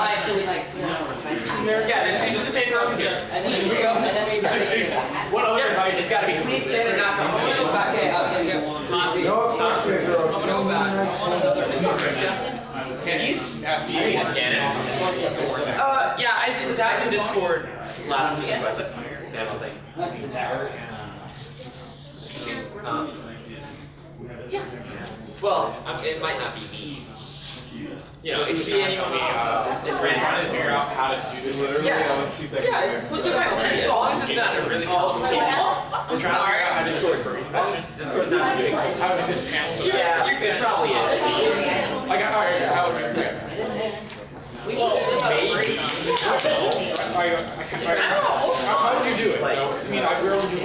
Alright, so we like, yeah, there's pieces of paper over here. and then we go, and then we What other advice? It's gotta be clean, thin, and not to hold it. Okay, I'll take it. Mossy. I'm gonna go back. Can you ask me? Yeah, I did that in Discord last week, but I don't think. Well, it might not be me. You know, it could be anyone else. It's random. Trying to figure out how to do this. Literally, that was 2 seconds. Yeah, it's what's your right? So long as it's not really complicated. I'm trying to figure out how to Discord for it. Discord's not too big. How to just cancel it. Yeah, it probably is. Like, how would you do it? We should just have three. How would you do it? I mean, I really do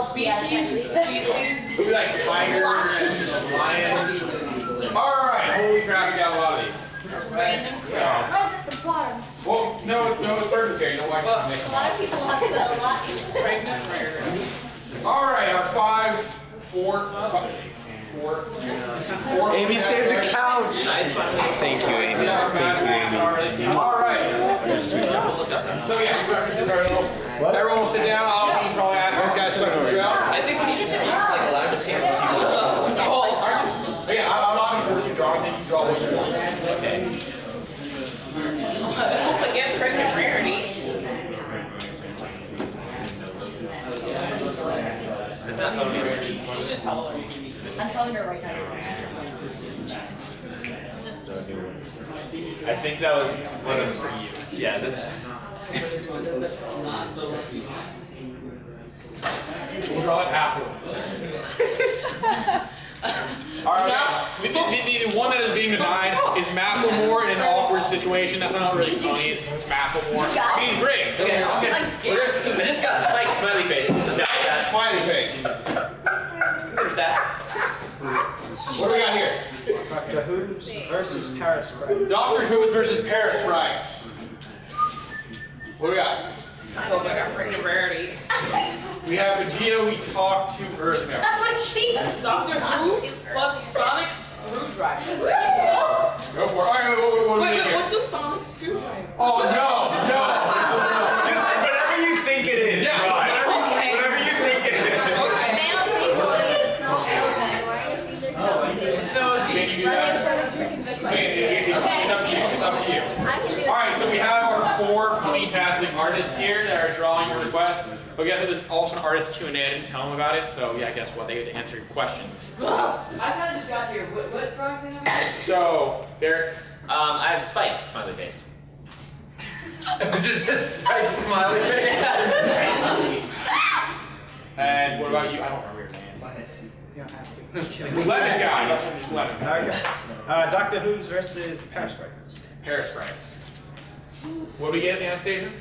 Species. It would be like tigers and lions. Alright, holy crap, we got a lot of these. Random. Yeah. Right at the bottom. Well, no, it's perfect there. You don't like A lot of people have to put a lot in. Alright, our 5, 4. Amy saved the couch. Nice one. Thank you, Amy. Thank you, Amy. Alright. So yeah, everyone will sit down. I'll probably ask these guys questions throughout. I think we should like allow the parents to Yeah, I'm not going to force you to draw. I think you draw what you want. Okay. Again, pregnant rarity. It's not totally weird. You should tell her. I'm telling her right now. I think that was one of for you. Yeah. We'll draw it afterwards. Alright, the one that is being denied is Macklemore in an awkward situation. That's not really funny, it's Macklemore. I mean, he's great. Okay, I'm good. I just got Spike smiley face. Smiley face. Look at that. What do we got here? Dr. Hooves versus Paris Bright. Dr. Who's versus Paris Rights. What do we got? I hope I got pregnant rarity. We have Vegeta, we talk to Earth. No. That's what she does. Dr. Hoops plus Sonic Screwdriver. Go for it. Alright, what do we Wait, get here? what's a Sonic Screwdriver? Oh, no. Just whatever you think it is. Yeah, right. Okay. Whatever you think it is. Okay. Male sea pony in a small toga and wearing a Caesar crown. It's no Can you do Running that? in front of Cricket It's Equestria. up to you. It's up to you. I can do it. Alright, so we have our 4 fantastic artists here that are drawing your request. But guess what? This is also an artist Q&A. I didn't tell them about it, so yeah, guess what? They get to answer your questions. I thought I just got here. What drawings do you have? So, Derek. I have Spike smiley face. It's just a Spike smiley face. And what about you? I don't remember your name. You don't have to. Lemon guy. That's what he's Lemon. Okay. Dr. Hooves versus Paris Bright. Paris Rights. What do we get, Anastasia?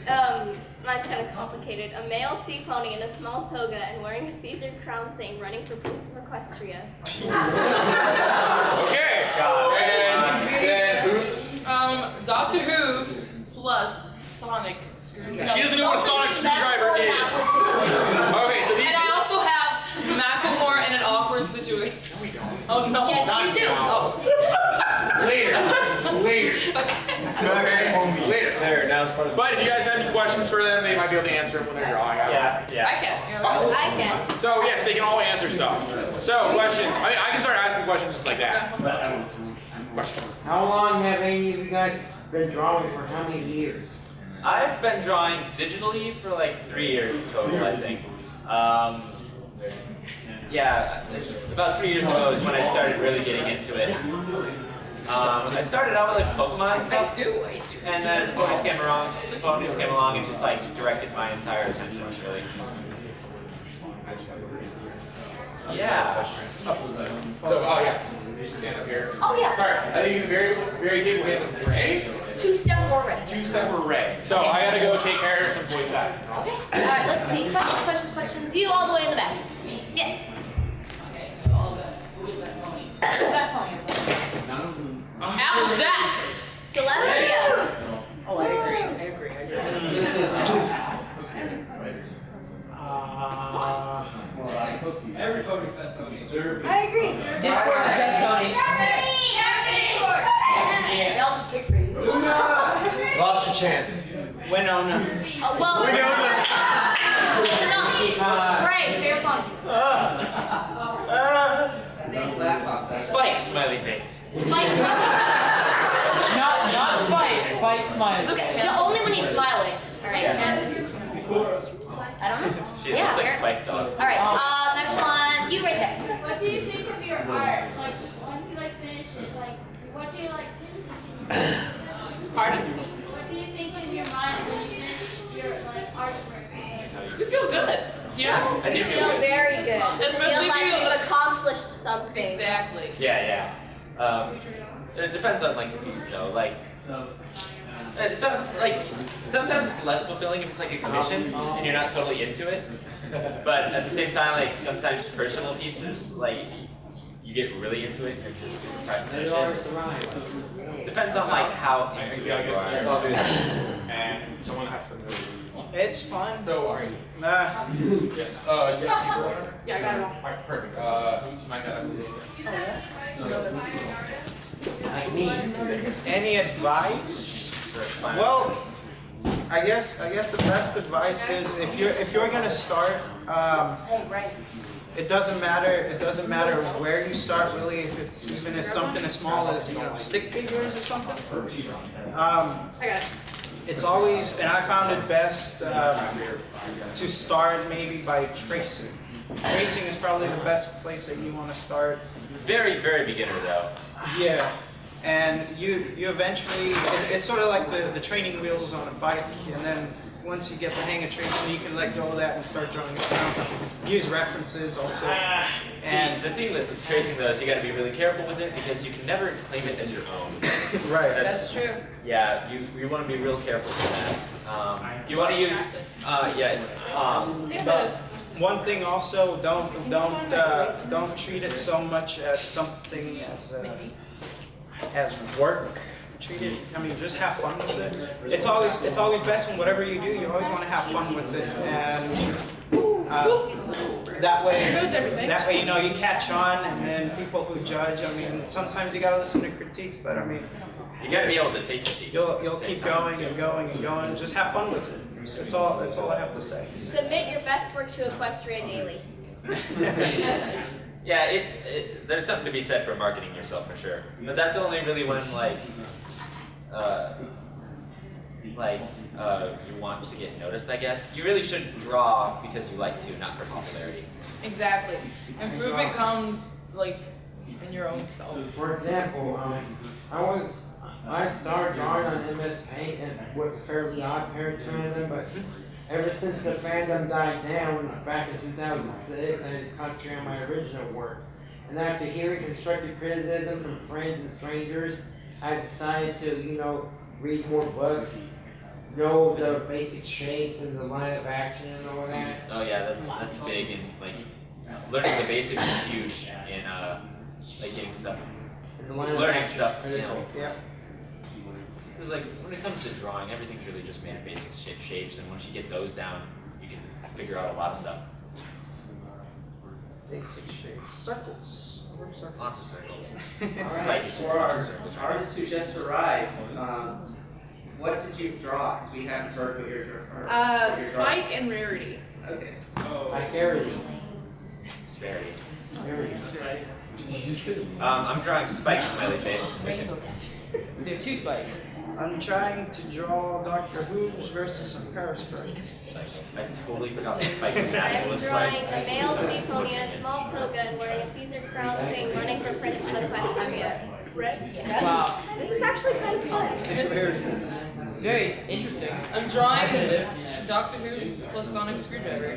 Mine's kind of complicated. A male sea pony in a small toga and wearing a Caesar crown thing running for Prince of Equestria. Okay. And then Hoops. Dr. Hoops plus Sonic Screwdriver. She doesn't know what a sonic screwdriver is. Okay, so these. And I also have Macklemore in an awkward situation. Oh no. Yes, not you do. now. Later. Okay. Later. There, now it's part of the. But if you guys have any questions for them, they might be able to answer them when they're drawing. Yeah. I can. I can. So yes, they can all answer stuff. So questions. I mean, I can start asking questions just like that. Question. How long have any of you guys been drawing for? How many years? I've been drawing digitally for like 3 years total, I think. Yeah, about 3 years ago is when I started really getting into it. I started out with like Pokemon and stuff, and then Ponies came along and just like directed my entire attention really. So, Yeah. oh yeah. You should stand up here. Oh yeah. Sorry, I think you're very capable of Ray. 2-step or red. 2-step or Ray. So I gotta go take care of some boys that. Okay. Alright, let's see. Questions. You all the way in the back. Yes. Okay, so all the who's that pony? Who's that pony? Applejack! Celestia. Oh, I agree. Everybody's best pony. I agree. Discord's best pony. Discord. chance. Winona. Oh, well, listen up. Right, fair point. Spike, smiley face. Spike's Not Spike. Spike smiles. only when he's smiling. Alright. I don't know. She Yeah, looks like fair. Spike dog. Alright, next one. You right there. What do you think of your art? Like, once you finish it, what do you Pardon? What do you think in your mind when you finish your artwork? You feel good. Yeah. I do You feel feel good. very good. Especially feel like if you- you've accomplished something. Exactly. Yeah. It depends on like the piece though. Sometimes it's less fulfilling if it's like a commission and you're not totally into it. But at the same time, like sometimes personal pieces, like you get really into it and you're just trying to finish it. Depends on like how into it you are. That's all it is. And someone has to move. It's fun. So, are you? Yes. Yeah, people are. Yeah, I got it all. Alright, perfect. Who's my guy? Like me. Any advice? Well, I guess the best advice is if you're gonna start, it doesn't matter where you start really. If it's even as something as small as stick figures or something. I got it. It's always, and I found it best to start maybe by tracing. Tracing is probably the best place that you want to start. Very, very beginner though. Yeah, and you eventually, it's sort of like the training wheels on a bike, and then once you get the hang of tracing, you can let go of that and start drawing it down. Use references also. And the thing with tracing though is you got to be really careful with it because you can never claim it as your own. Right. That's true. Yeah, you want to be real careful with that. You want to use, But one thing also, don't treat it so much as something as work. Treat it. I mean, just have fun with it. It's always best when whatever you do, you always want to have fun with it, and that way you catch on, and then people who judge. I mean, sometimes you gotta listen to critiques, but I mean, you got to be able to take critiques. you'll keep going and going and going. Just have fun with it. That's all I have to say. Submit your best work to Equestria daily. Yeah, there's something to be said for marketing yourself for sure. But that's only really when you want to get noticed, I guess. You really should draw because you like to, not for popularity. Exactly. Improvement comes in your own self. So for example, I started drawing on MS Paint and with the Fairly Odd Parents fandom, but ever since the fandom died down back in 2006, I had to concentrate on my original works. And after hearing constructive criticism from friends and strangers, I decided to, read more books, know the basic shapes and the line of action and all that. Oh yeah, that's big, and learning the basics is huge in getting stuff, And the line of learning action stuff. is critical. Yeah. Because when it comes to drawing, everything's really just made of basic shapes, and once you get those down, you can figure out a lot of stuff. Basic shapes. Circles. Lots of circles. Alright, for our artists who just arrived, what did you draw? Because we haven't heard what you're drawing. Spike and Rarity. Okay. Like Fairly. Disparity. Fairly. I'm drawing Spike smiley face. So you have 2 spikes. I'm trying to draw Doctor Who's versus some Paris Sprites. I totally forgot what Spike's anatomy I'm looks drawing like. a male sea pony in a small toga and wearing a Caesar crown thing running for Prince of Equestria. Yeah. Wow. This is actually kind of fun. It's very interesting. I'm drawing Doctor Who's plus Sonic Screwdriver.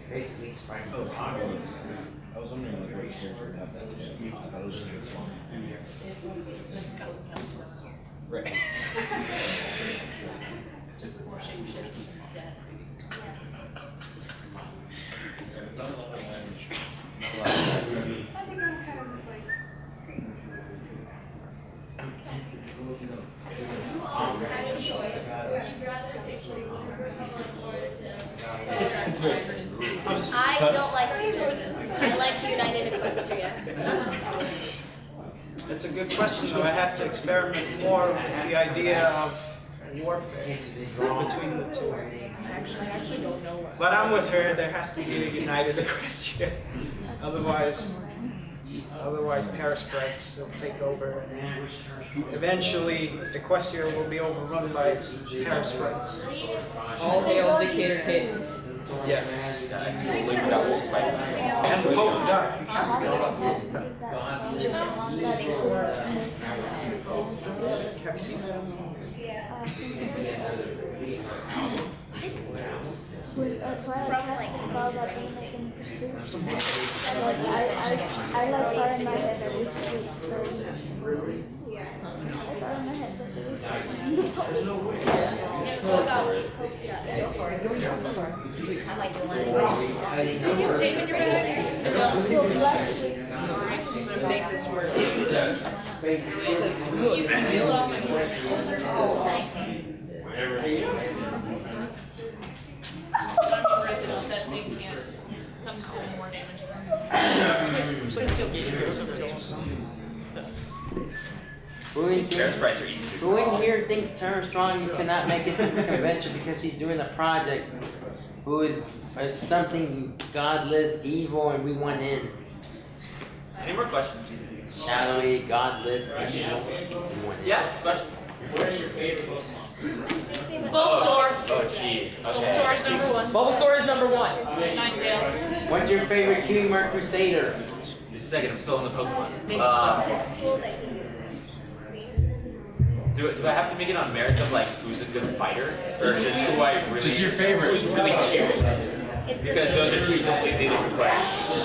Basically, Sprite. I was wondering what character would have that. I thought it was just this one. Right. was. I don't like Legion. I like United Equestria. It's a good question, though. I have to experiment more with the idea of warfare between the two. I actually don't know. But I'm with her. There has to be a United Equestria. Otherwise parasprites will take over. And eventually, Equestria will be overrun by parasprites. All hail dictator Cadence. Yes. Leave it out, we'll fight. And Pope Duck. Have you seen that? I like Fahrenheit. Make this work. You can steal it off my board. That thing can't come to more damage. Who in here, Parasprites are easy to who in here thinks Tara Strong cannot make it to this convention because she's doing a project who is something godless, evil, and we want in? Any more questions? Shadowy, godless, evil, we want in. Yeah, question. Bulbasaur. Oh, jeez. Bulbasaur is Okay. number one. Bulbasaur is number one. Ninetales. What's your favorite Cutie Mark Crusader? Just a second, I'm still in the Pokemon. This tool that he uses. Do I have to make it on merits of like who's a good fighter, or just who I really? Just your favorite. Who's really cute? It's Because those are two completely different questions.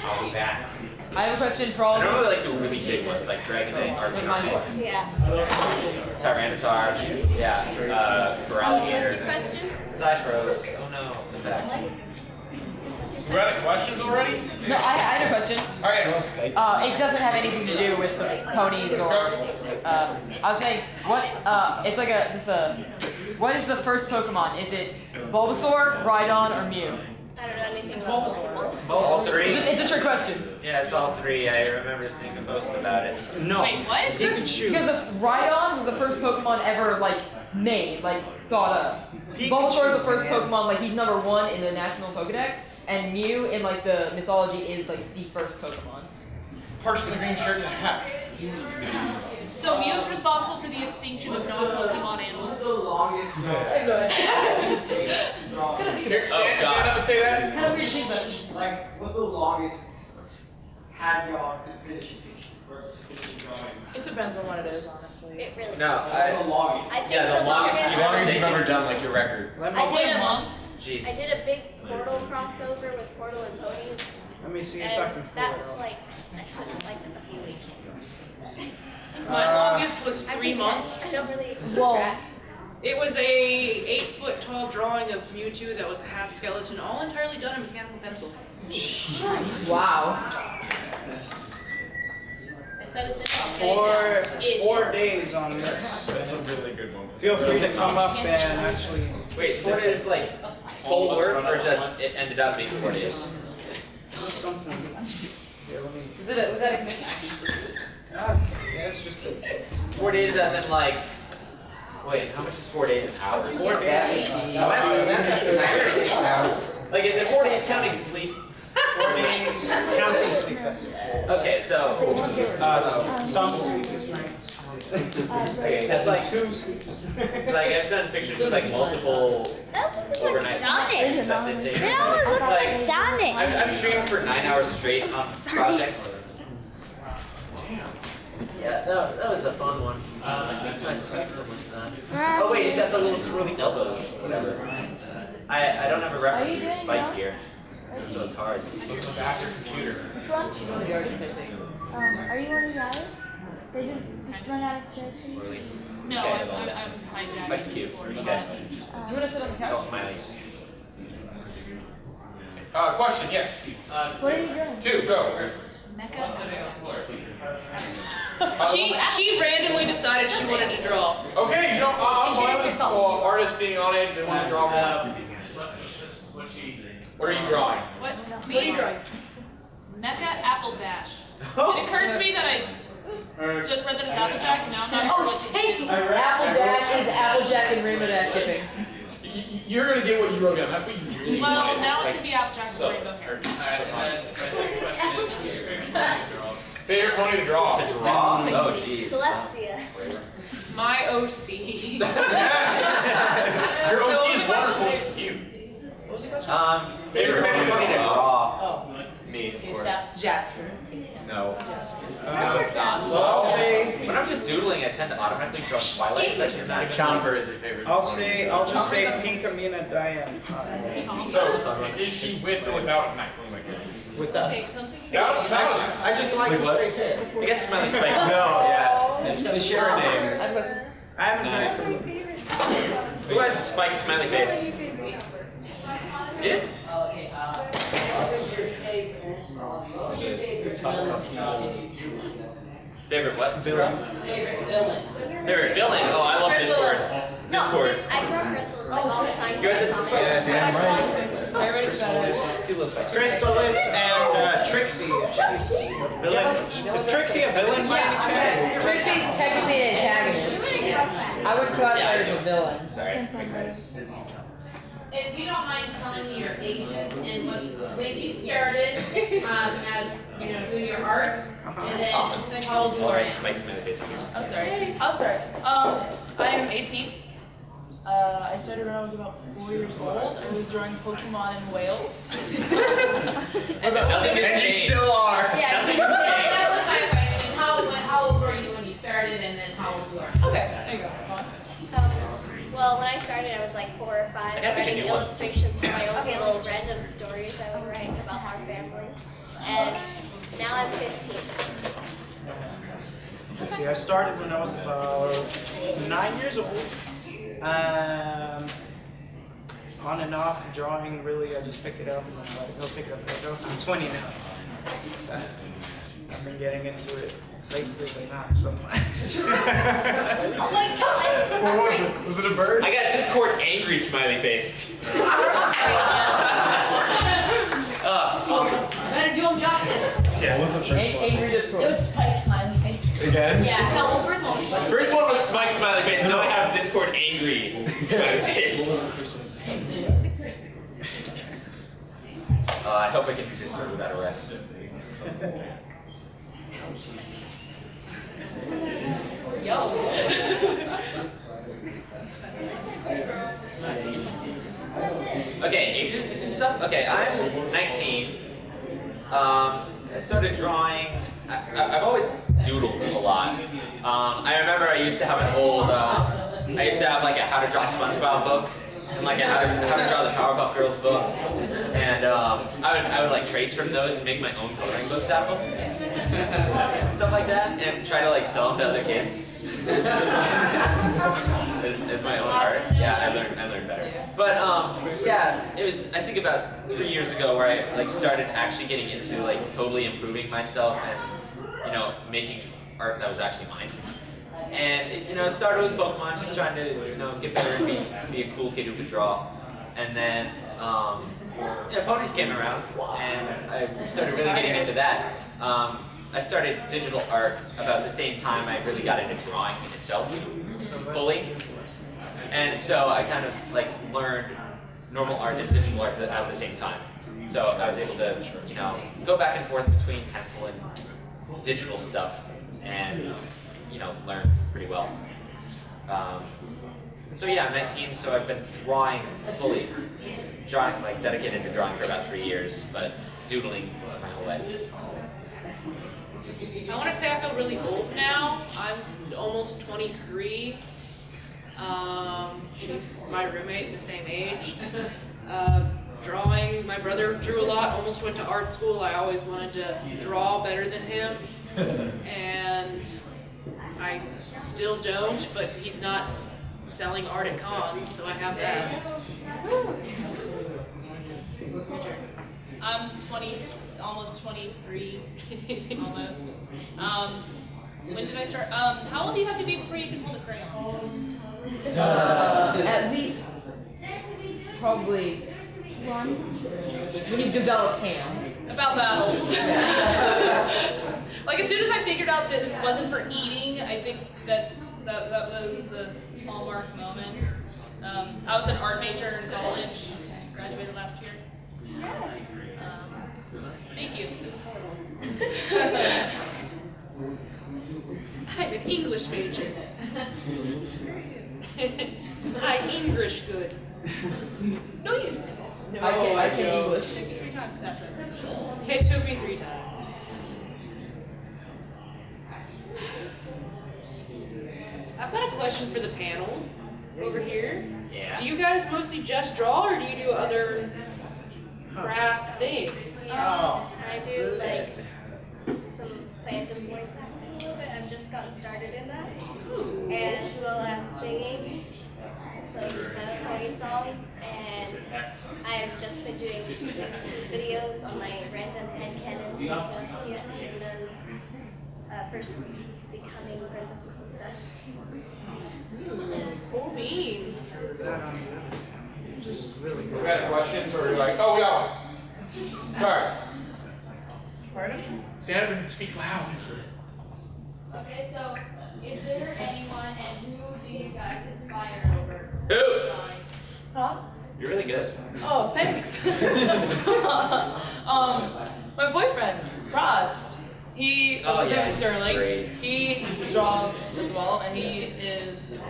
I'll be back. I have a question for all I of don't you. really like the really big ones, like Dragonite, Archer, Yeah. Tyranitar, yeah, What's your Feraligatr, question? Cyphros. Oh no, the back. We're out of questions already? No, I had a question. Alright. It doesn't have anything to do with the ponies or. I was saying, what? It's like what is the first Pokemon? Is it Bulbasaur, Rhydon, or Mew? I don't know anything It's about Bulbasaur. All three? It's a trick question. Yeah, it's all three. I remember seeing a post about it. No. Wait, what? Pikachu. Because the Rhydon was the first Pokemon ever made, thought of. Bulbasaur is the first Pokemon, he's number one in the National Pokedex, and Mew in the mythology is the first Pokemon. Person in the green shirt and a hat. So Mew's responsible for the extinction of non-Pokemon animals. Here, stand up and say that. What's the longest had-yog to finish a picture? It depends on what it is, honestly. It really. No, What's the longest? I think yeah, the longest longest. you've ever taken. done, like your record. I did a Jeez. I did a big Portal crossover with Portal and Ponies, Let me see if I and can pull it that's out. that took a few weeks. My longest was 3 months. I don't really keep Whoa. track. It was a 8-foot tall drawing of Mewtwo that was a half skeleton, all entirely done in mechanical pencil. Wow. I said it this 4 days on this. That's a really good one. Feel free to come up and actually. Wait, 4 days whole work, or just it ended up being 4 days? Something. Yeah, let me. Was that a commitment? Yeah, it's just 4 days as in wait, how much is 4 days in hours? 4 days. That's after 6 hours. Like, is it 4 days counting sleep? 4 days counting sleep. Okay, so, Some sleepless nights. okay, that's like, 2 sleepless nights. I've done pictures with multiple That looks overnight Sonic. that they've taken. It almost looks like Sonic. I've streamed for 9 hours straight on projects. Yeah, that was a fun one. Oh wait, he's got the little swirly elbows. Whatever. I don't have a reference for Spike here, so it's hard. Back your computer. Are you one of the guys? They just run out of chairs for you? No, I'm hijacking. Spike's cute. Okay. Do you want to sit on the It's all couch? smiley. Question, yes. What are you doing? 2, go. She randomly decided she wanted to draw. Okay, I'm Introduce fine with yourself. artists being on it, they want to draw one. What are you drawing? What are you drawing? Mecha Apple Dash. It occurs to me that I just read that it's Applejack, and now I'm not sure what to do. Apple Dash is Applejack and Rainbow Dash shipping. You're gonna get what you wrote down. That's what you really Well, wanted. now it could be Applejack and Rainbow Hair. Favorite pony to draw? To draw? Oh, jeez. Celestia. My OC. Your OC is wonderful. It's cute. What was the question? Favorite pony to draw? Oh. Me, of course. Jasper. No. No, it's not. Well, I'll say When I'm just doodling, I tend to automatically draw Twilight. Like, Chomper is your favorite. I'll just say Pink Amina Diane. So, is she with or without a knife? Without. Without. I just like her straight hair. I guess Smiley's like, no, yeah. The share name. I have a question. I haven't heard from you. Who had Spike Smiley face? Yes? Favorite what? Favorite villain. Favorite villain? Oh, I love Discord. Discord. I draw crystals like all the time. You're at this Chrysalis and Trixie. She's a villain. Is Trixie a villain by any chance? Trixie's technically an antagonist. I would classify her as a villain. Sorry, makes sense. If you don't mind telling me your ages and when you started as doing your art, and then how old you are now. Spike Smiley face. I'll start. I am 18. I started when I was about 4 years old. I was drawing Pokemon in Wales. Nothing has changed. Still are. Yeah, Nothing has changed. that was my question. How old were you when you started, and then how old you are now? Okay, there you go. Well, when I started, I was like 4 or 5, gotta pick a writing new one. illustrations for my own little random stories I would write about our family. And now I'm 15. Let's see, I started when I was about 9 years old. On and off drawing, really, I just pick it up and I'm like, go pick it up, let go. I'm 20 now. I've been getting into it lately, but not so much. Oh my god! Was it a bird? I got Discord angry smiley face. Awesome. Better do him justice. Yeah. What was the first one? Angry Discord. It was Spike smiley face. Again? Yeah, no, well, first one was Spike. First one was Spike smiley face. Now I have Discord angry smiley face. What was the first one? I hope I can do Discord without a ref. Yo. Okay, ages and stuff. Okay, I'm 19. I started drawing. I've always doodled a lot. I remember I used to have an old. I used to have like a How to Draw SpongeBob book, and like a How to Draw the Powerpuff Girls book, and I would like trace from those and make my own coloring books out of them, stuff like that, and try to like sell them to other kids. As my own art. Yeah, I learned better. But yeah, it was I think about 3 years ago where I like started actually getting into like totally improving myself and making art that was actually mine. And it started with Pokemon, just trying to get better and be a cool kid who could draw. And then ponies came around and I started really getting into that. I started digital art about the same time I really got into drawing itself fully. And so I kind of like learned normal art and digital art at the same time. So I was able to, go back and forth between pencil and digital stuff and, learn pretty well. So yeah, I'm 19, so I've been drawing fully, like dedicated to drawing for about 3 years, but doodling my whole life. I want to say I feel really old now. I'm almost 23. She's my roommate, the same age. Drawing, my brother drew a lot, almost went to art school. I always wanted to draw better than him. And I still don't, but he's not selling art at cons, so I have that. I'm 20, almost 23, almost. When did I start? How old do you have to be before you can hold a crayon? At least, probably When you've developed hands. About that old. Like as soon as I figured out that it wasn't for eating, I think that was the hallmark moment. I was an art major in college, graduated last year. Thank you. I'm an English major. I'm English good. No, you don't. No, I can English. Took you 3 times. That's it. It took me 3 times. I've got a question for the panel over here. Yeah. Do you guys mostly just draw, or do you do other craft things? I do like some fandom voice acting a little bit. I've just gotten started in that, as well as singing some pony songs, and I've just been doing YouTube videos on my random headcanons for Celestia and those first becoming princesses and stuff. Cool beans. Just really We got questions or are you like, oh, we got one. Sorry. Pardon? Stand up and speak loud. Okay, so is there anyone and who do you guys inspire over? Who? Huh? You're really good. Oh, thanks. My boyfriend, Ross. His name is Sterling. Great. He draws as well, and he is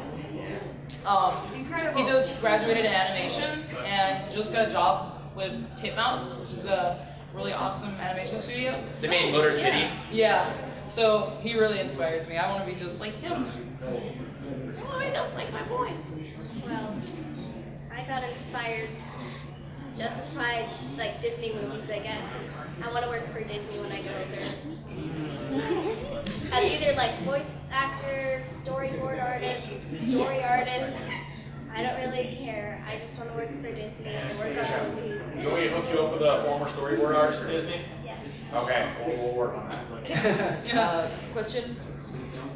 he just graduated in animation and just got a job with Titmouse, which is a really awesome animation studio. They made Motor City. Yeah. So he really inspires me. I want to be just like him. I want to be just like my boy. Well, I got inspired just by like Disney movies, I guess. I want to work for Disney when I get older. As either like voice actor, storyboard artist, story artist. I don't really care. I just want to work for Disney and work on movies. You want me to hook you up with a former storyboard artist for Disney? Yes. Okay, we'll work on that. Question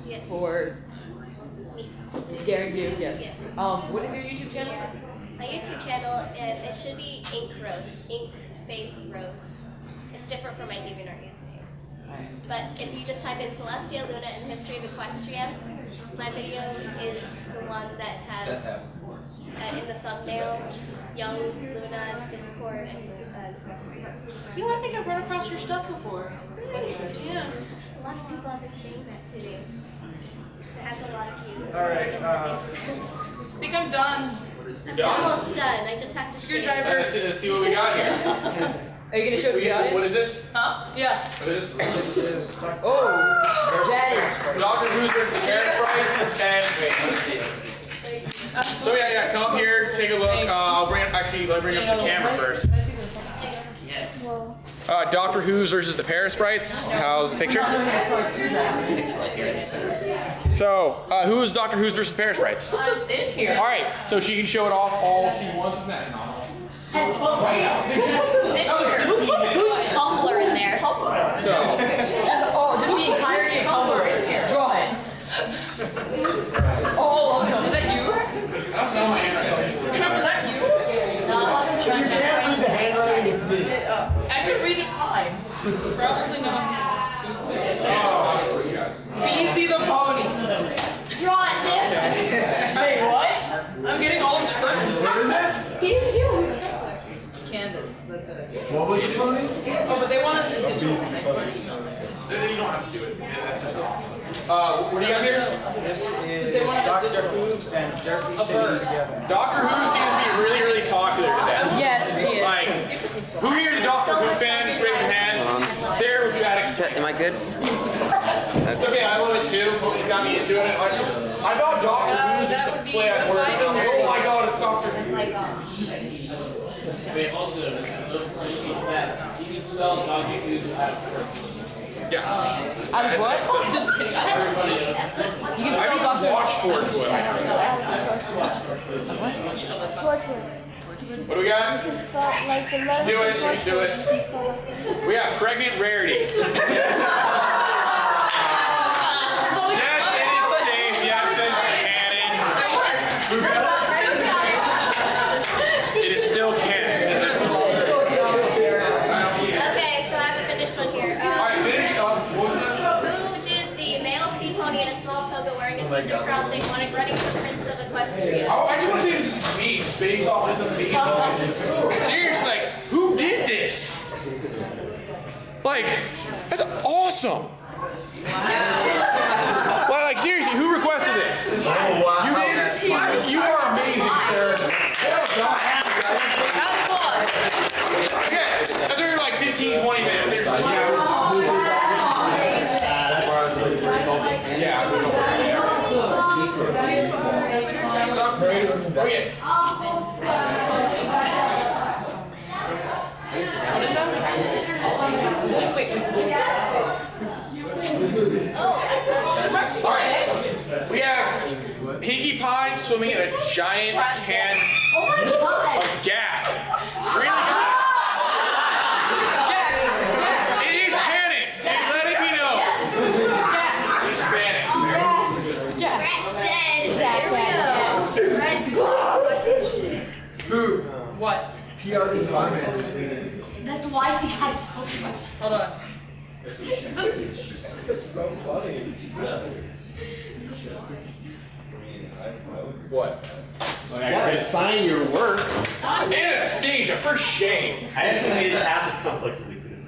Yes. for Me. Daring View, yes. Yes. What is your YouTube channel? My YouTube channel is, it should be Ink Rose, Ink Space Rose. It's different from my DeviantArt username. But if you just type in Celestia, Luna, and History of Equestria, my video is the one that has, in the thumbnail, Young, Luna, Discord, and Celestia. You know, I think I've run across your stuff before. Really? Yeah. A lot of people have been saying that to me. It has a lot of views. All right, It doesn't make sense. I think I'm done. You're I'm done? almost done. I just have to Screwdriver. Let's see what we got here. Are you gonna show it to the audience? What is this? Huh? Yeah. What is this? This is Oh, that is. Dr. Who's versus the Parent Sprites and wait, let's see. So yeah, come up here, take a look. I'll bring up, actually, let me bring up the camera first. Yes. Doctor Who's versus the Paris Sprites. How's the picture? Excellent. You're in the center. So, who's Doctor Who's versus Paris Sprites? I'm in here. All right, so she can show it off all she wants. Isn't that phenomenal? Who's Tumblr in there? So, Just the entirety of Tumblr in here. Draw it. All of them. Is that you? that's not my handwriting. Trump, is that you? No, I wasn't trying to write. The handwriting is me. I could read it fine. Probably not. Beezy the pony. Draw it, Nick. Wait, what? I'm getting all turned. What is it? He's you. Canvas. That's it. What was it? Oh, but they want us to digital. You don't have to do it. That's just what do you got here? This is Dr. Who's and Derby City together. Doctor Who seems to be really, really popular today. Yes, he is. Like, who here is a Doctor Who fan? Just raise your hand. There, we got it. Am I good? It's okay, I love it too. It got me into it. I thought Doctor Who was just a play on words. Oh my god, it's Doctor Who. They also look like that. You can spell Doctor Who's out Yeah. Out of what? Just kidding. everybody else. You can I spell mean, Dr. watch Torchwood. What do we got? Do it, do it. We got pregnant rarity. Yes, it is safe. Yes, it's canon. It is still canon. Is it? he's a proud thing, wanted running for Prince of Equestria. Oh, I just want to say this is me, based off this amazing. Seriously, like, who did this? Like, that's awesome. Like seriously, who requested this? Oh, wow. You did? You are amazing, sir. Okay, after like 15, 20 minutes, there's like, okay. Alright, we have Pinkie Pie swimming in a giant can of gag. Really good. It is canon. It's letting me know. It's canon. Who? What? He already taught me. That's why he got so much. Hold on. So funny. What? You gotta sign your work. Anastasia, for shame. I actually made the app as complex as we could.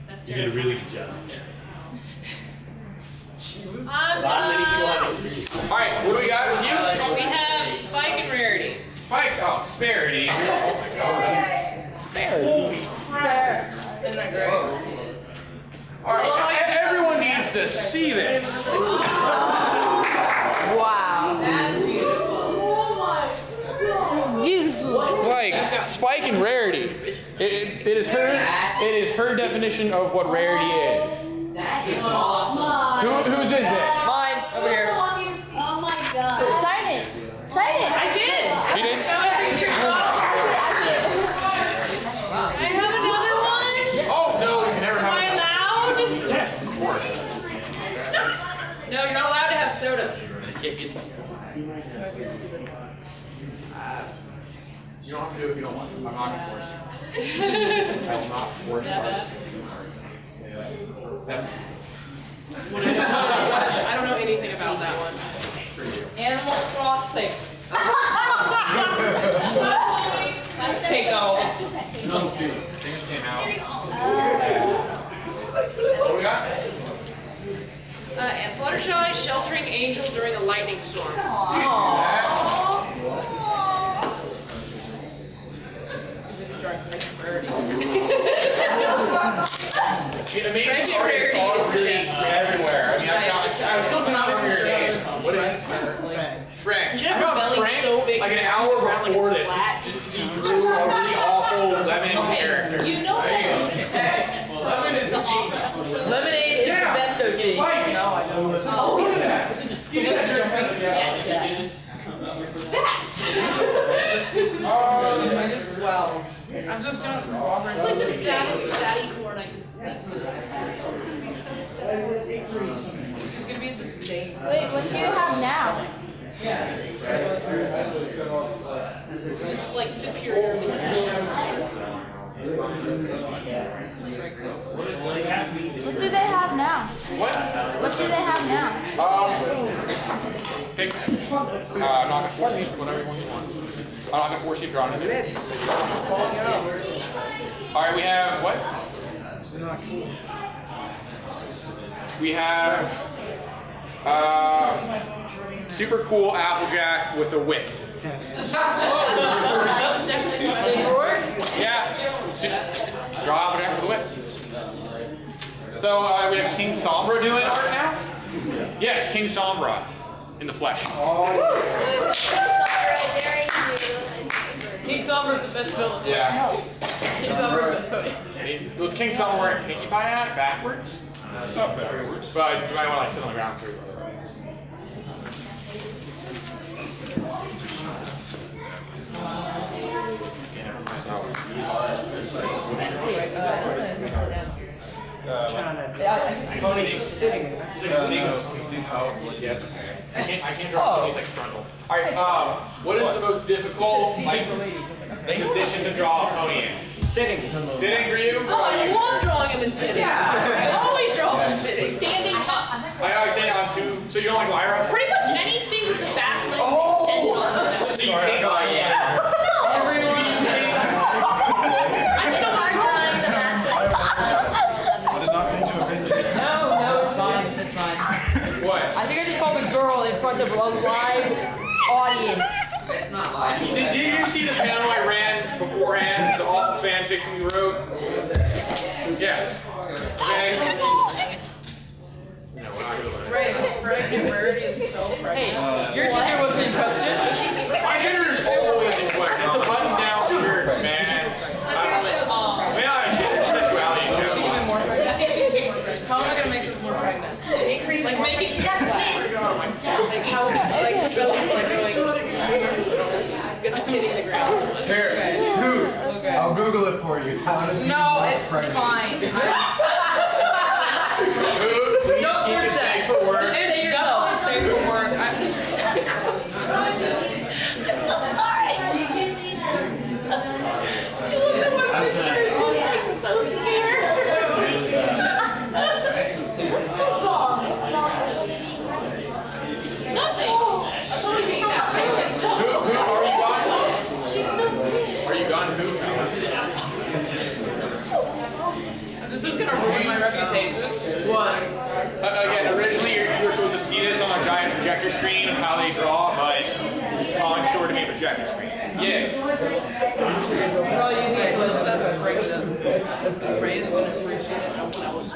That's You did a really good job. I'm A lot of many people have experience. Alright, what do we got with you? And we have Spike and Rarity. Spike, oh, Sparity. Holy crap. Isn't that great? Alright, everyone needs to see this. Wow. That's beautiful. That's beautiful. Like, Spike and Rarity. It is her definition of what Rarity is. That is awesome. Whose is this? Mine, over here. Oh my god. Sign it. Sign it. I did. You did? Now I think you're I have another one. Oh, no, we can never Am I have allowed? Yes, of course. No, you're not allowed to have soda. You don't have to do it if you don't want to. I'm not going to force you. I will not force you. That's... I don't know anything about that one. Animal Crossing. Let's take off. Things came out. What do we got? And Fluttershy sheltering Angel during a lightning storm. Amazing artists are really everywhere. I mean, I was still coming out from your game. What is Frank? Jeff's I found belly's Frank so big like an he's hour walking around like before it's this, flat. just to drew a really awful lemon character. You know that. Lemon is the genius. Lemonade is the best OC. Like, No, I know. oh, look at that. See, that's your Yes. Might as well. I'm just gonna walk around. It's like the fattest fatty corn I can It's just gonna be the same. Wait, what do you have now? just like superior. What do they have now? What? What do they have now? Pick. I'm not gonna force you, whatever one you want. I'm not gonna force you to draw it. Alright, we have what? We have super cool Applejack with a whip. Yeah. Draw Applejack with a whip. So we have King Sombra doing art now? Yes, King Sombra in the flesh. King Sombra's the best villain. Yeah. King Sombra's the best pony. Was King Sombra wearing Pinkie Pie hat backwards? It's not backwards. But you might want to like sit on the ground too. Pony's sitting. Yes. I can't draw ponies like frontal. Alright, what is the most difficult position to draw a pony in? Sitting. Sitting for you? Oh, I love drawing him in sitting. I always draw him in sitting. Standing up. I know, I stand on two So you don't like Lyra? Pretty much anything with the backlist Oh! extended on the So you think Oh, yeah. Everyone. I did a hard time with the backlist. What is not going to avenge you? No, it's fine. It's fine. What? I think I just called a girl in front of a live audience. It's not live. Did you see the panel I ran beforehand? The awful fan fiction we wrote? Yes. Okay. Ray, this pregnant Rarity is so pregnant. Hey, your gender wasn't in question. My gender is always in question. It's the button down skirts, man. Yeah, it's sexuality in general. How am I gonna make this more pregnant? Like make it like how like the belly's like going it's hitting the ground. Here, I'll Google it for you. No, it's fine. Don't search that. For work. It's definitely safe for work. I'm just so scared. What's so long? Nothing. Who are you gone? She's so pretty. Are you gone? Who? This is gonna ruin my reputation. What? Again, originally you were supposed to see this on a giant projector screen of how they draw, but Colin shorted me a projector screen. Yeah. Probably using it, but that's great though. Ray is gonna appreciate someone else.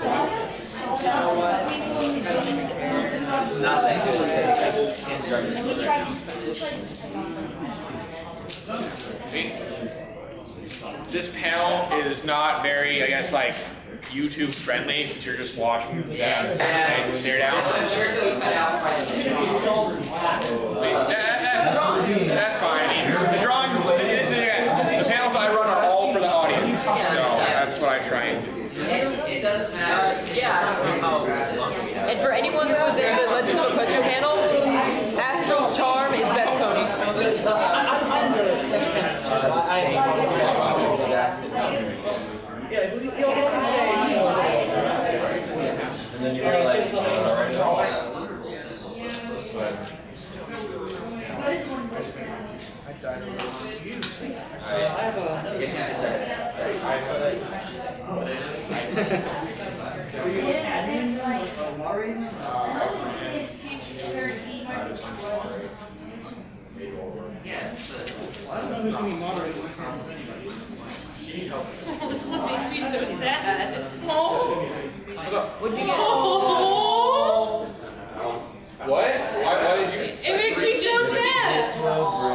You know what? Nothing. See? This panel is not very, I guess, like YouTube friendly since you're just watching them stare down. That's fine. I mean, the drawings, the panels I run are all for the audience, so that's what I try and do. It doesn't matter. And for anyone who was in the Legends of Equestria panel, Astral Charm is best pony. And then you realize, Yes, but This one makes me so sad. Oh. What'd you get? Oh. What? Why did you? It makes me so sad. Oh.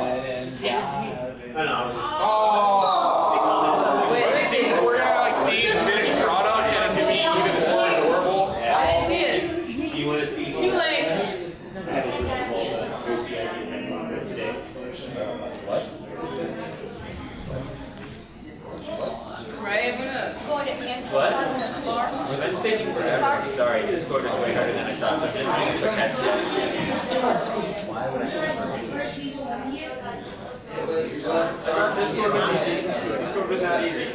Wait, We're gonna like see the finished product and it's gonna be even more adorable. I didn't see it. You want to see You like what? Right, I'm gonna Go to Andrew. What? I'm just taking forever. I'm sorry. This quarter is way harder than I thought. So I'm just trying to catch up. it was This quarter was easy. This quarter was not easy.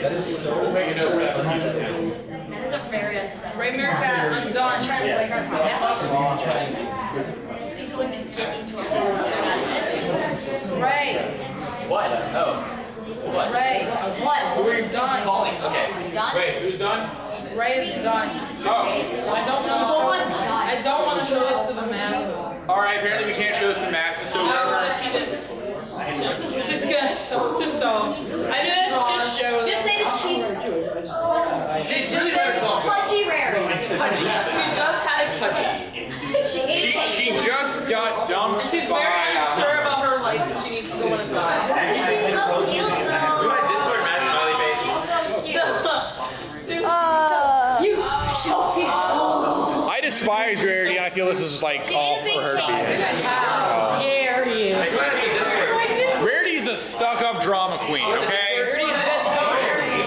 That is so Make a note for that. That is a very unsettling. Ray Meerkat, I'm done. Trying to wake her up. Is he going to get into a hole? Ray, What? Oh. What? Ray, What? we're done. Calling. Okay. Done? Wait, who's done? Ray is done. Oh. I don't want to show this to the masses. Alright, apparently we can't show this to the masses, so I want to see this. Just gonna show, just show. I just show. Just say that she's Just say pudgy rare. She just had a cookie. she just got dumped She's very by unsure about her life and she needs to go in and die. She's so cute We though. want a Discord Matt smiley face. You so cute. I despise Rarity and I feel this is like all for her to be. How dare you? Like, what is Discord? Rarity's a stuck-up drama queen, okay? Rarity's best pony.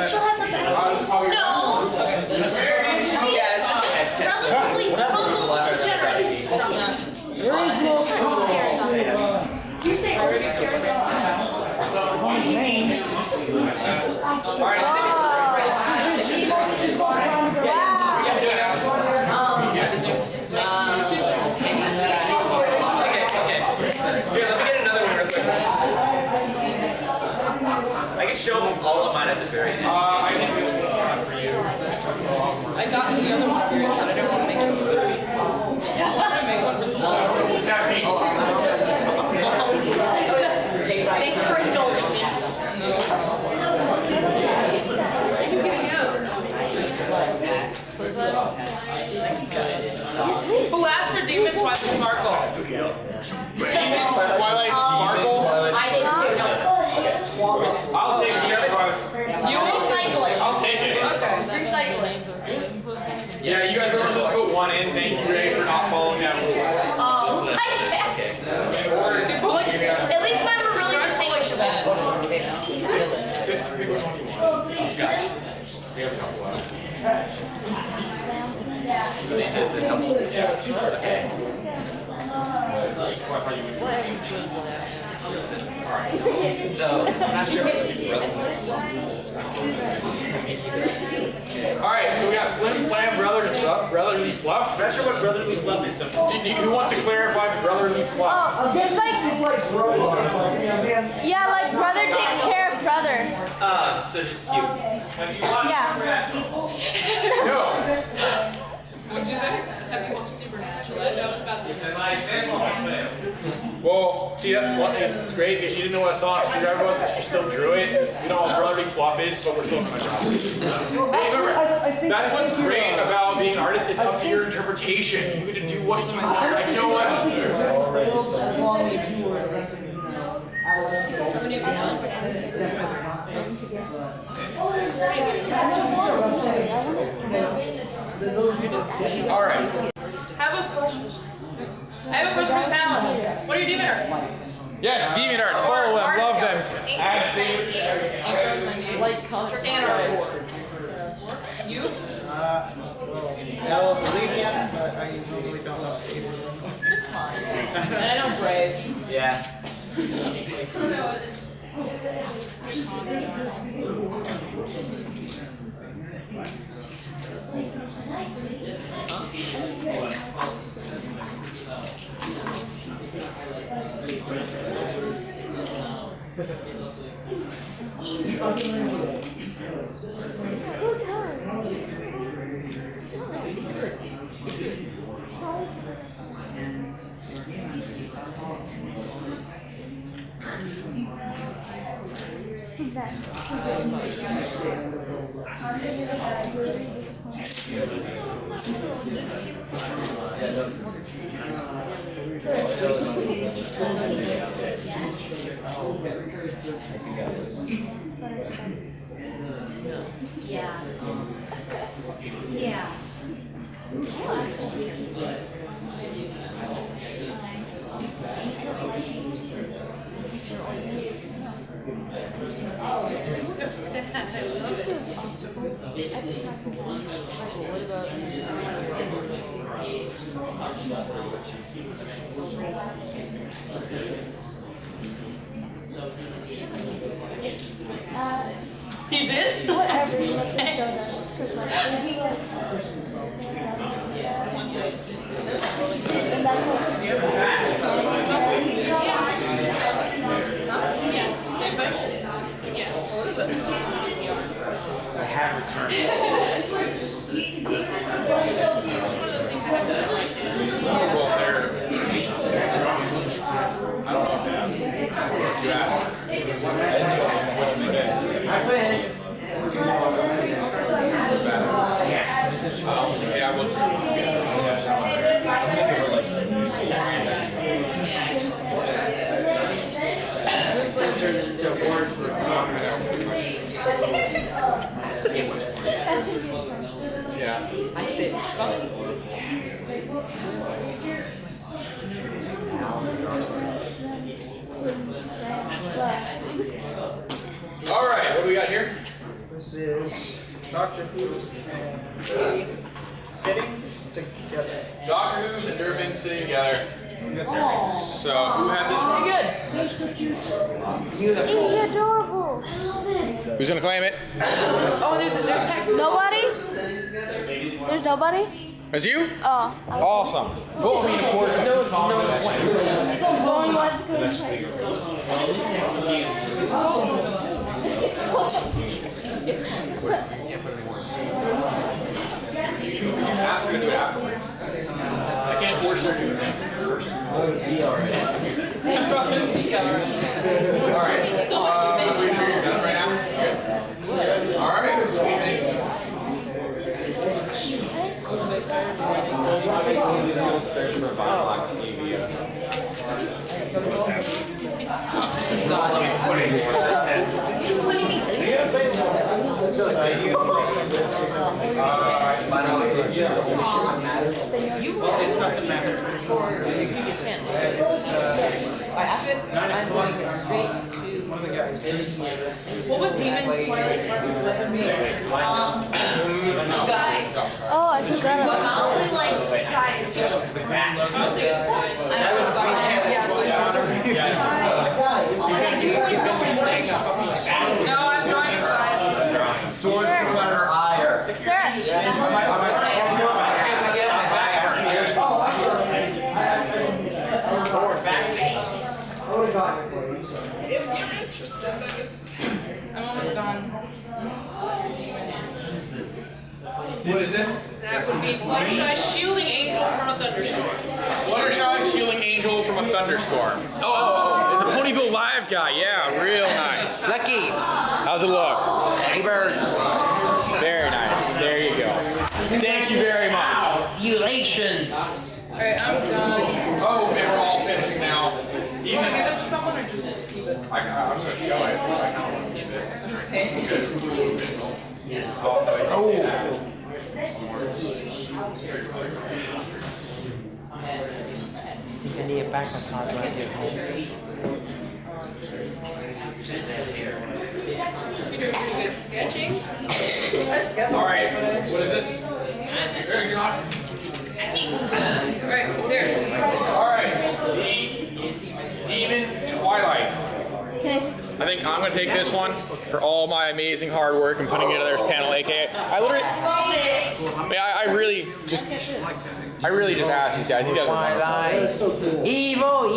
She'll have the best. No. Yeah, it's just a head sketch. Relatively humble, generous. You say already scared of me show all of mine at the very end. I think this one's not for you. I got the other one here, but I don't want to make it 30. I'm gonna make one for slow. Thanks for indulging me. Who asked for Demon Twilight Sparkle? Demon Twilight Sparkle? I did too. I'll take Demon Twilight. You recycle it. I'll take it. Okay. Recycling. Yeah, you guys are just put one in. Thank you, Ray, for not following that rule. At least mine were really distinguishable. Just pick which one you want. You got it. We have a couple left. So they said there's a couple. Yeah. Okay. So, I'm not sure if it's Alright, so we got Flim Flam Brotherly Fluff. I'm not sure what brotherly fluff is. So Who wants to clarify Brotherly Fluff? Oh, it's yeah, like brother takes care of brother. so just cute. Have you watched Yeah. No. What'd you say? Have you watched Supernatural? I know it's about this. my example is Well, see, that's fun. It's great because she didn't know what a sonic screwdriver was. She still drew it. We know what Brotherly Fluff is, but we're still going to draw it. Remember, that's what's great about being an artist. It's up to your interpretation. You get to do what you want. Like, you know what? As long as you were All right. I have a question for the panelists. What are you doing here? Yes, Deviant Arts. Follow them. Love them. Like, subscribe. You? They'll believe yet, but I normally don't know. It's fine. And I know Braves. Yeah. Yeah. He did? Whatever, you let them show them. Because like, when he works, and that's what Yeah, same boat. Yeah. I have returned. Yeah. I fit. All right, what do we got here? This is Dr. Who's and sitting together. Doctor Who's and Durbin sitting together. Oh. So, who had this one? Pretty good. they're so cute. Beautiful. Adorable. I love it. Who's gonna claim it? Oh, there's text. Nobody? There's nobody? It's you? Oh. Awesome. Well, I mean, of course, So going one's going to You can ask her to do it afterwards. I can't force her to do anything first. Alright. Done right now? Good. Alright. It's nothing matter. After this, I'm going straight to. One of the guys. What would Demons Twilight Sparkle's weapon be? Guy. Oh, I forgot about Probably like fire. I was thinking fine. No, I'm drawing size. Sword through her eye. Sarah. If you're interested, that is. I'm almost done. What is this? That would be Fluttershy Shielding Angel from a Thunderstorm. Fluttershy Shielding Angel from a Thunderstorm. Oh, it's a Ponyville live guy. Yeah, real nice. Lucky. How's it look? Hey, bird. Very nice. There you go. Thank you very much. Elation. Alright, I'm done. Oh, and we're all finishing now. You want to give this to someone or just keep it? I'm just going to show it. I kind of want to keep it. Okay. Good. Oh. I need a back massage when I get home. You're doing pretty good sketching. Alright, what is this? Very good. Alright, there. Alright, the Demon Twilight. I think I'm going to take this one for all my amazing hard work and putting together this panel, aka I really just asked these guys. You guys are wonderful. Twilight. Evil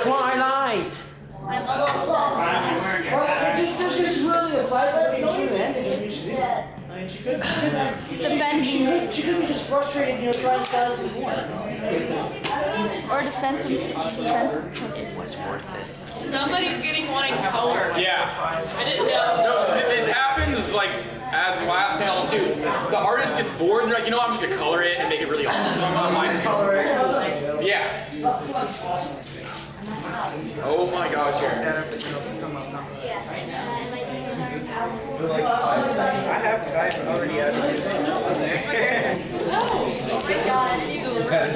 Twilight. I'm almost done. This is really a sci-fi being true then. It doesn't mean she did. I mean, she could be just frustrated, trying to style some more. Or defensive. It was worth it. Somebody's getting one in color. Yeah. I didn't know. No, this happens like at the last panel too. The artist gets bored and they're like, I'm just gonna color it and make it really awesome. I'm like, yeah. Oh my gosh, here. I've already added this. Oh my god, I didn't even remember that.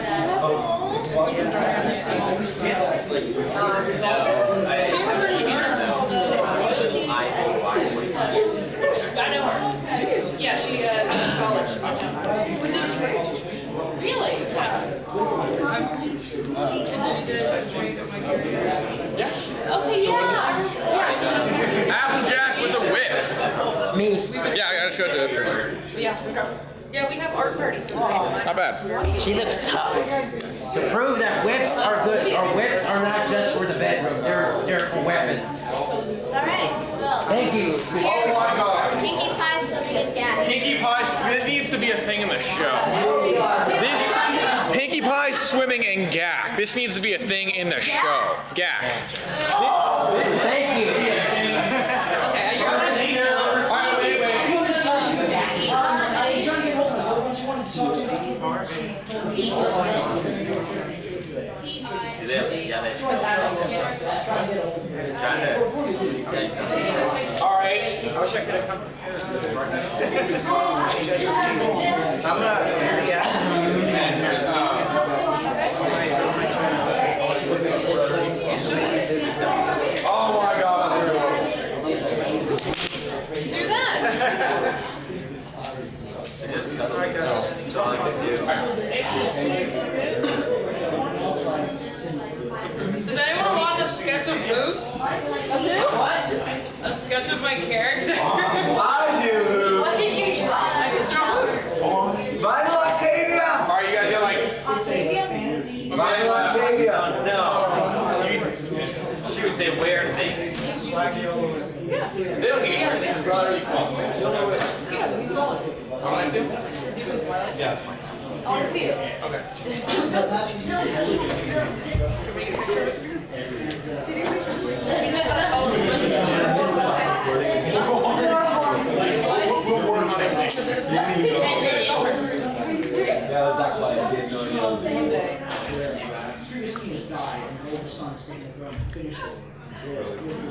I know her. Yeah, she in college. Really? And she did Okay, yeah. Applejack with a whip. Me. Yeah, I gotta show it to the person. Yeah, we have art parties. Not bad. She looks tough. To prove that whips are good, or whips are not just for the bedroom. They're for weapons. Alright, well. Thank you. Oh my god. Pinkie Pie swimming in gas. Pinkie Pie, this needs to be a thing in the show. This Pinkie Pie swimming in Gak. This needs to be a thing in the show. Gak. Thank you. Okay, you're Wait. Alright. I wish I could have come prepared. I'm not Oh my god. do that. Does anyone want a sketch of who? What? A sketch of my character? I do. What did you draw? I just draw Vinyl Octavia. Alright, you guys got like Vinyl Octavia. No. Shoot, they wear things. They don't need anything. His brother, he's fluffy. Yeah, so we saw it. Want to see him? Yeah, that's fine. I want to see it. Okay.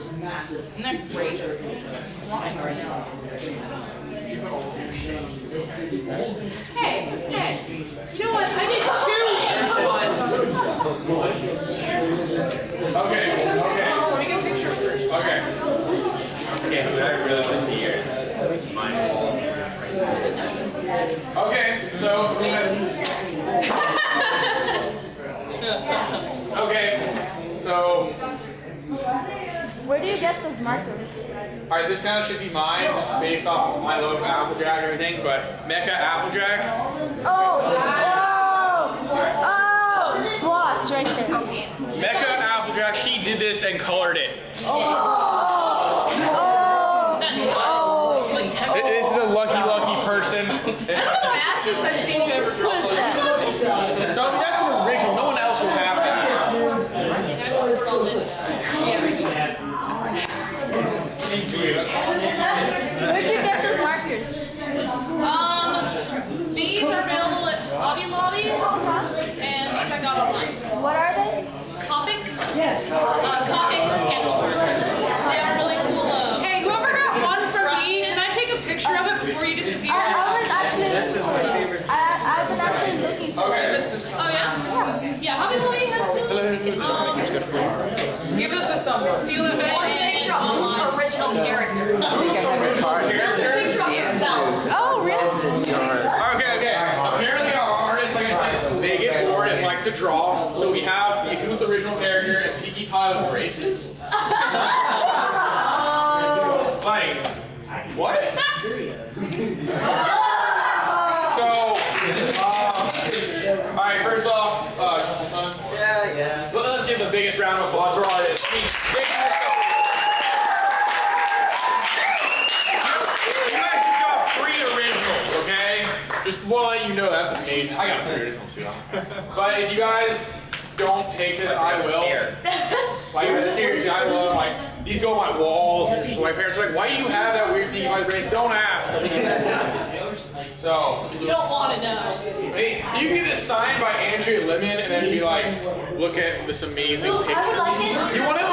Isn't that great? Flying right now. Hey, you know what? I did 2 ones. Okay. Oh, let me get a picture of her. Okay. Okay, who I really want to see here is mine. Okay, so go ahead. Okay, so Where do you get those markers? alright, this kind of should be mine, just based off of my love of Applejack and everything, but Mecca Applejack. Blocks right there. Mecca Applejack, she did this and colored it. This is a lucky person. Fastest I've seen you ever draw. So that's an original, no one else will have that. Where'd you get those markers? These are available at Hobby Lobby, and these I got online. What are they? Copic? Yes. Copic sketch markers. They are really cool. Hey, whoever got one from me, can I take a picture of it before you disappear? I was actually. This is my favorite. I've been actually looking for Okay. Oh yeah? Yeah, Hobby Lobby has them. Give us a sum. Steal it back. Original character. Oh, really? Okay. Apparently our artists, like I said, they get bored and like to draw, so we have who's original character and Pinkie Pie with braces. Like, what? So, alright, first off, let's give the biggest round of applause for artists. You guys just got 3 originals, okay? Just want to let you know that's amazing. I got 3 originals too. But if you guys don't take this, I will. Like, seriously, I will. Like, these go on my walls. And so my parents are like, why do you have that weird Pinkie Pie brace? Don't ask. So. You don't want to know. Hey, you can get this signed by Andrea Lemon and then be like, look at this amazing picture. I would like it. You want to